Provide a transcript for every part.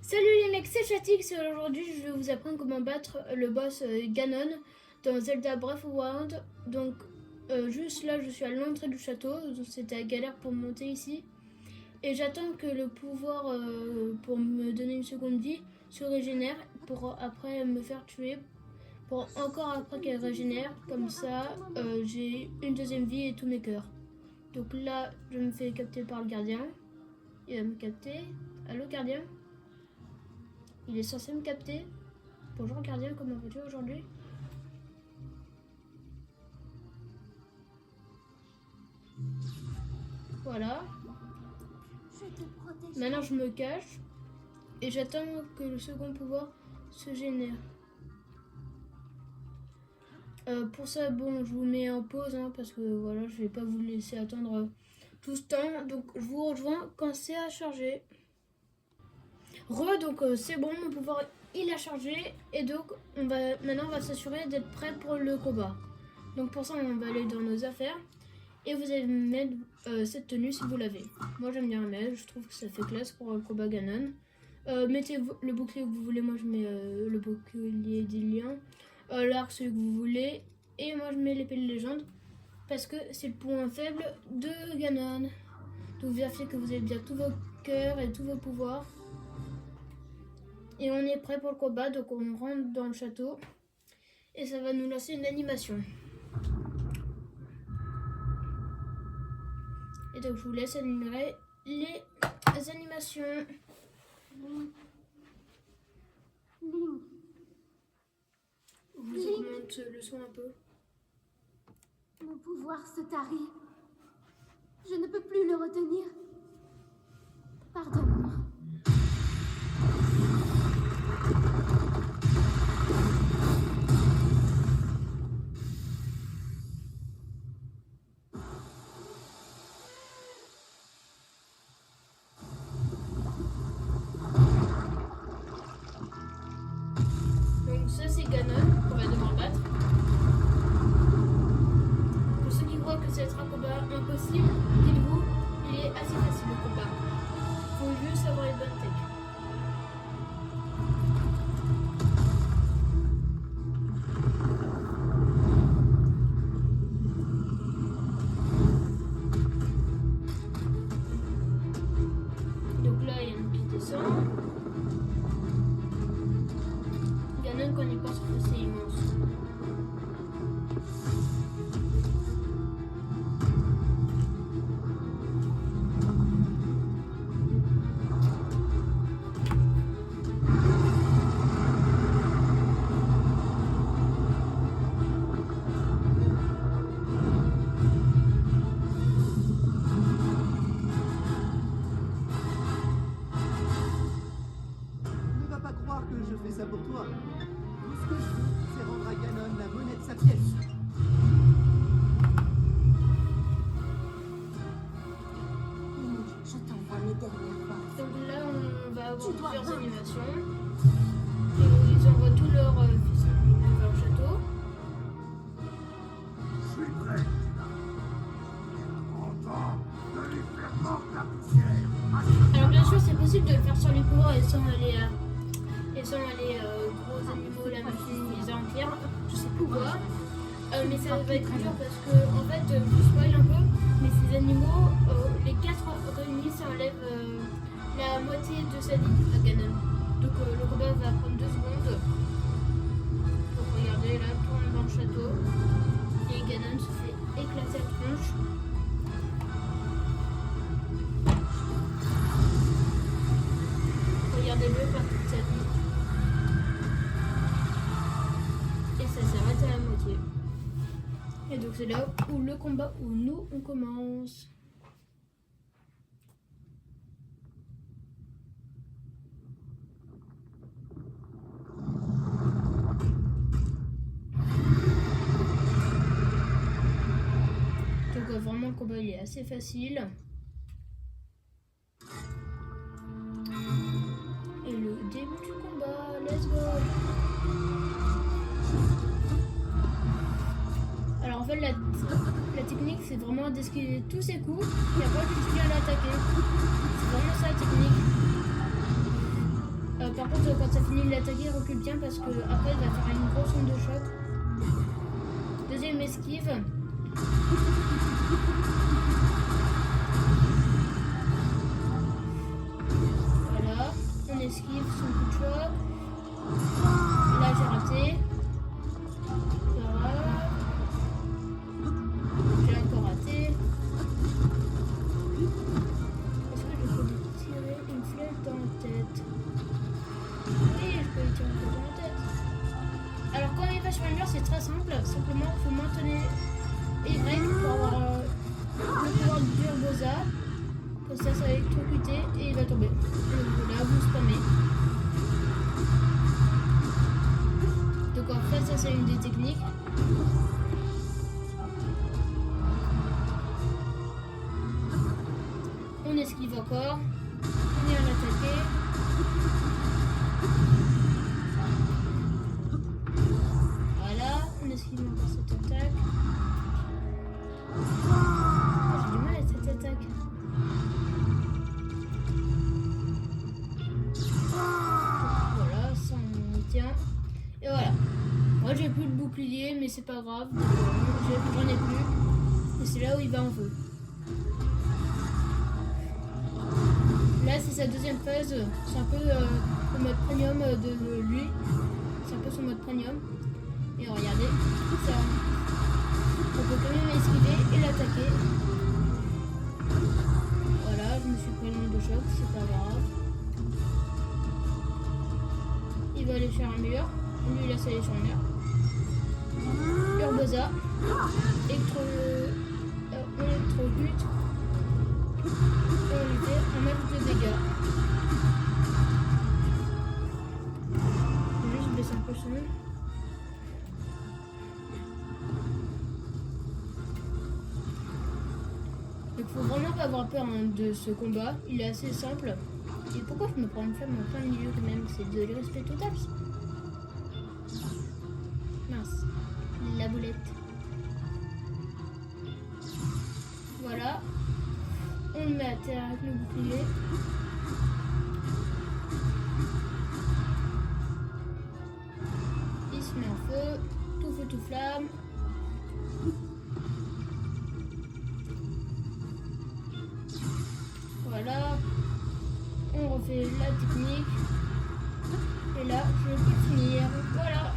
Salut les mecs, c'est Chatix et aujourd'hui je vais vous apprendre comment battre le boss Ganon dans Zelda Breath of the Wild. Donc juste là je suis à l'entrée du château, donc c'était galère pour monter ici. Et j'attends que le pouvoir pour me donner une seconde vie se régénère pour après me faire tuer. Pour encore après qu'elle régénère, comme ça j'ai une deuxième vie et tous mes cœurs. Donc là je me fais capter par le gardien, il va me capter. Allô gardien? Il est censé me capter. Bonjour gardien, comment vas-tu aujourd'hui? Voilà. Maintenant je me cache. Et j'attends que le second pouvoir se génère. Pour ça, bon, je vous mets en pause parce que voilà, je vais pas vous laisser attendre tout ce temps. Donc je vous rejoins quand c'est à charger. Donc c'est bon, mon pouvoir il a chargé et donc maintenant on va s'assurer d'être prêt pour le combat. Donc pour ça on va aller dans nos affaires et vous allez mettre cette tenue si vous l'avez. Moi j'aime bien la mettre, je trouve que ça fait classe pour le combat Ganon. Mettez le bouclier que vous voulez, moi je mets le bouclier d'Illian, l'arc celui que vous voulez et moi je mets l'épée de légende parce que c'est le point faible de Ganon. Donc vérifiez que vous avez bien tous vos cœurs et tous vos pouvoirs. Et on est prêt pour le combat, donc on rentre dans le château et ça va nous lancer une animation. Et donc je vous laisse admirer les animations. Je vous augmente le son un peu. Mon pouvoir se tarit. Je ne peux plus le retenir. Pardonne-moi. Donc ça c'est Ganon qu'on va devoir battre. Pour ceux qui croient que ça sera un combat impossible, dites-vous, il est assez facile le combat. Faut juste avoir les bonnes techs. Donc là il y en a qui descend. Ganon quand il pense que c'est immense. Ne va pas croire que je fais ça pour toi. Tout ce que je veux, c'est rendre à Ganon la monnaie de sa pièce. Link, je t'envoie mes dernières phrases. Donc là on va avoir Tu dois plusieurs vaincre. animations. Et ils envoient tous leurs fusils vers le château. Je suis prêt. Content de lui faire mordre la poussière. Alors bien sûr c'est possible de le faire sur les cours et sans aller gros animaux, la machine, les empires, je sais plus quoi. Mais ça va être dur parce que en fait je vous spoil un peu, mais ces animaux, les 4 réunis ça enlève la moitié de sa vie à Ganon. Donc le combat va prendre 2 secondes. Donc regardez là, tourne dans le château et Ganon se fait éclater la tronche. Regardez-le par toute sa vie. Et ça s'arrête à la moitié. Et donc c'est là où le combat, où nous on commence. Donc vraiment le combat il est assez facile. Et le début du combat, let's go! Alors en fait la technique c'est vraiment d'esquiver tous ses coups et après juste bien l'attaquer. C'est vraiment ça la technique. quand ça finit de l'attaquer, recule bien parce que après il va faire une grosse onde de choc. Deuxième esquive. Voilà, on esquive son coup de choc. Là j'ai raté. Voilà. J'ai encore raté. Est-ce que je peux lui tirer une flèche dans la tête? Oui, je peux lui tirer une flèche dans la tête. Alors quand il va sur un mur, c'est très simple. Simplement, il faut maintenir Y pour avoir le pouvoir du Urbosa. Comme ça va électrocuter et il va tomber. Et voilà, vous spammez. Donc en fait, ça c'est une des techniques. On esquive encore. On vient l'attaquer. Voilà, on esquive encore cette attaque. Oh, j'ai du mal avec cette attaque. Voilà, ça on tient. Et voilà. Moi j'ai plus de bouclier, mais c'est pas grave. J'en ai plus. Et c'est là où il va en feu. Là c'est sa deuxième phase. C'est un peu le mode premium de lui. C'est un peu son mode premium. Et regardez, ça, on peut quand même esquiver et l'attaquer. Voilà, je me suis pris une onde de choc, c'est pas grave. Il va aller sur un mur. Lui, il laisse aller sur le mur. Urbosa. On électrocute. Et on lui fait un max de dégâts. Je vais juste baisser un peu le son. Il faut vraiment pas avoir peur de ce combat. Il est assez simple. Et pourquoi je me prends une flamme en plein milieu quand même? C'est de l'irrespect total. Mince. La boulette. Voilà. On le met à terre avec le bouclier. Il se met en feu. Tout feu, tout flamme. Voilà. On refait la technique. Et là, je peux finir. Voilà.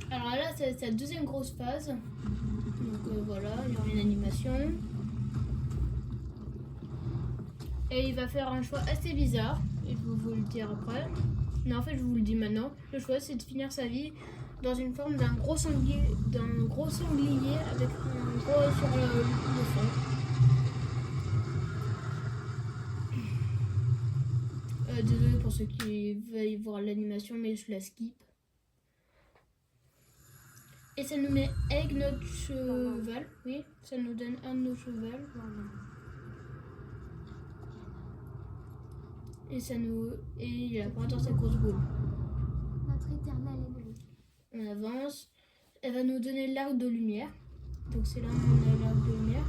Alors là, c'est sa deuxième grosse phase. Donc voilà, il y aura une animation. Et il va faire un choix assez bizarre. Et je vais vous le dire après. Mais en fait, je vous le dis maintenant. Le choix, c'est de finir sa vie dans une forme d'un gros sanglier avec un gros sur le fond. Désolé pour ceux qui veulent voir l'animation, mais je la skip. Et ça nous met avec notre cheval. Oui, ça nous donne un de nos chevals. Et ça nous. Et il a pas dans sa grosse boule. Notre éternel ennemi. On avance. Elle va nous donner l'arc de lumière. Donc c'est là où on a l'arc de lumière.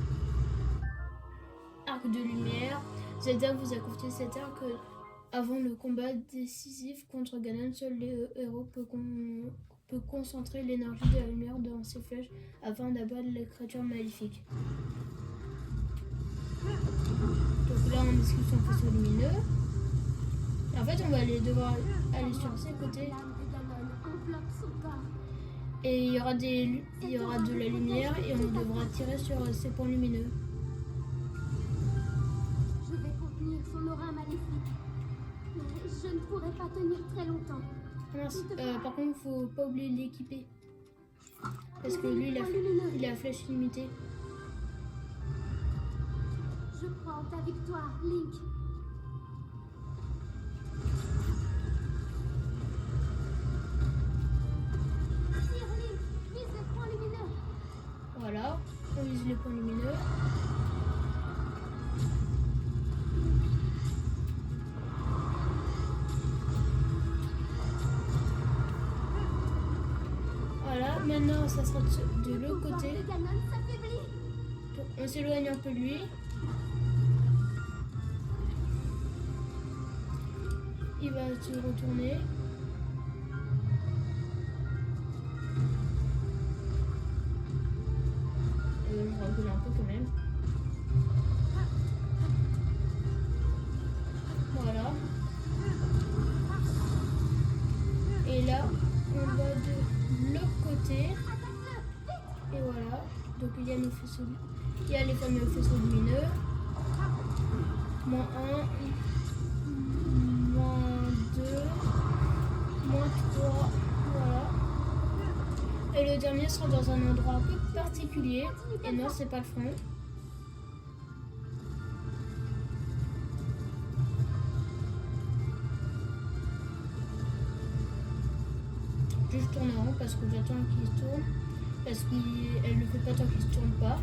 Arc de lumière. Zelda vous a confié cet arc avant le combat décisif contre Ganon. Seul les héros peut concentrer l'énergie de la lumière dans ses flèches afin d'abattre les créatures maléfiques. Donc là on esquive son faisceau lumineux. Et en fait on va devoir aller sur ses côtés. Et il y aura de la lumière et on devra tirer sur ces points lumineux. Je vais contenir son aura maléfique. Mais je ne pourrai pas tenir très longtemps. Mince, par contre, faut pas oublier de l'équiper. Parce que lui, il a flèche limitée. Je crois en ta victoire, Link. Tire, Link, vise les points lumineux. Voilà, on vise les points lumineux. Voilà, maintenant ça sera de l'autre côté. Donc, on s'éloigne un peu de lui. il va se retourner. Je recule un peu quand même. Voilà. Et là, on va de l'autre côté. Et voilà. Donc il y a nos faisceaux. Il y a les fameux faisceaux lumineux. -1, -2, -3, voilà. Et le dernier sera dans un endroit un peu particulier. Et non, c'est pas le front. Je tourne en rond parce que j'attends qu'il se tourne. Parce qu'elle ne fait pas tant qu'il se tourne pas.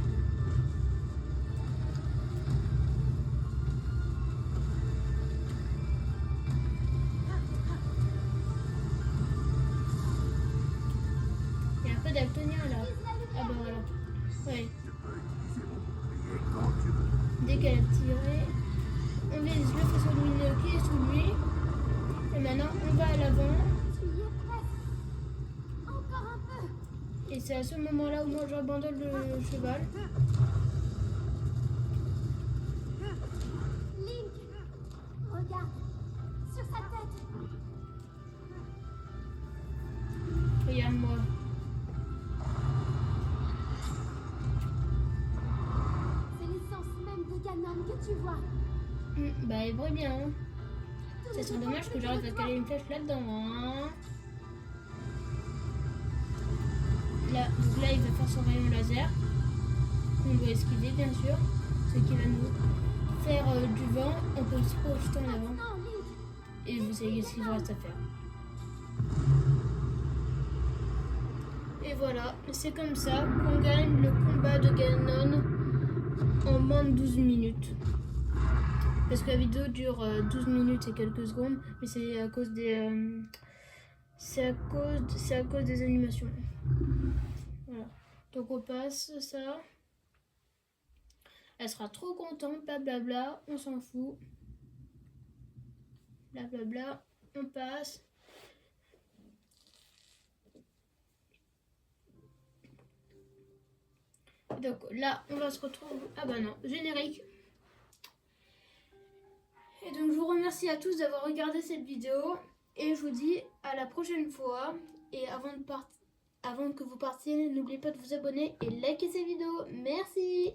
Il y a un peu d'altonien là. Ah bah voilà. Ouais. Dès qu'elle a tiré, on vise le faisceau lumineux qui est sous lui. Et maintenant on va à l'avant. Tu y es presque. Encore un peu. Et c'est à ce moment-là où moi j'abandonne le cheval. Link, regarde. Sur sa tête. Regarde-moi. C'est l'essence même de Ganon que tu vois. Bah elle brille bien. Hein. Ça serait dommage que j'arrive à caler une flèche là-dedans. Hein. Là, donc là il va faire son rayon laser. On doit esquiver bien sûr. Ce qui va nous faire du vent. On peut aussi projeter en avant. Non, Link. Et vous savez ce qu'il vous reste à faire. Et voilà, c'est comme ça qu'on gagne le combat de Ganon en moins de 12 minutes. Parce que la vidéo dure 12 minutes et quelques secondes, mais c'est à cause des c'est à cause des animations. Voilà. Donc on passe ça. Elle sera trop contente, blablabla, on s'en fout. Blablabla, on passe. Donc là, on va se retrouver. Ah bah non, générique. Et donc je vous remercie à tous d'avoir regardé cette vidéo. Et je vous dis à la prochaine fois. Et avant que vous partiez, n'oubliez pas de vous abonner et liker cette vidéo. Merci.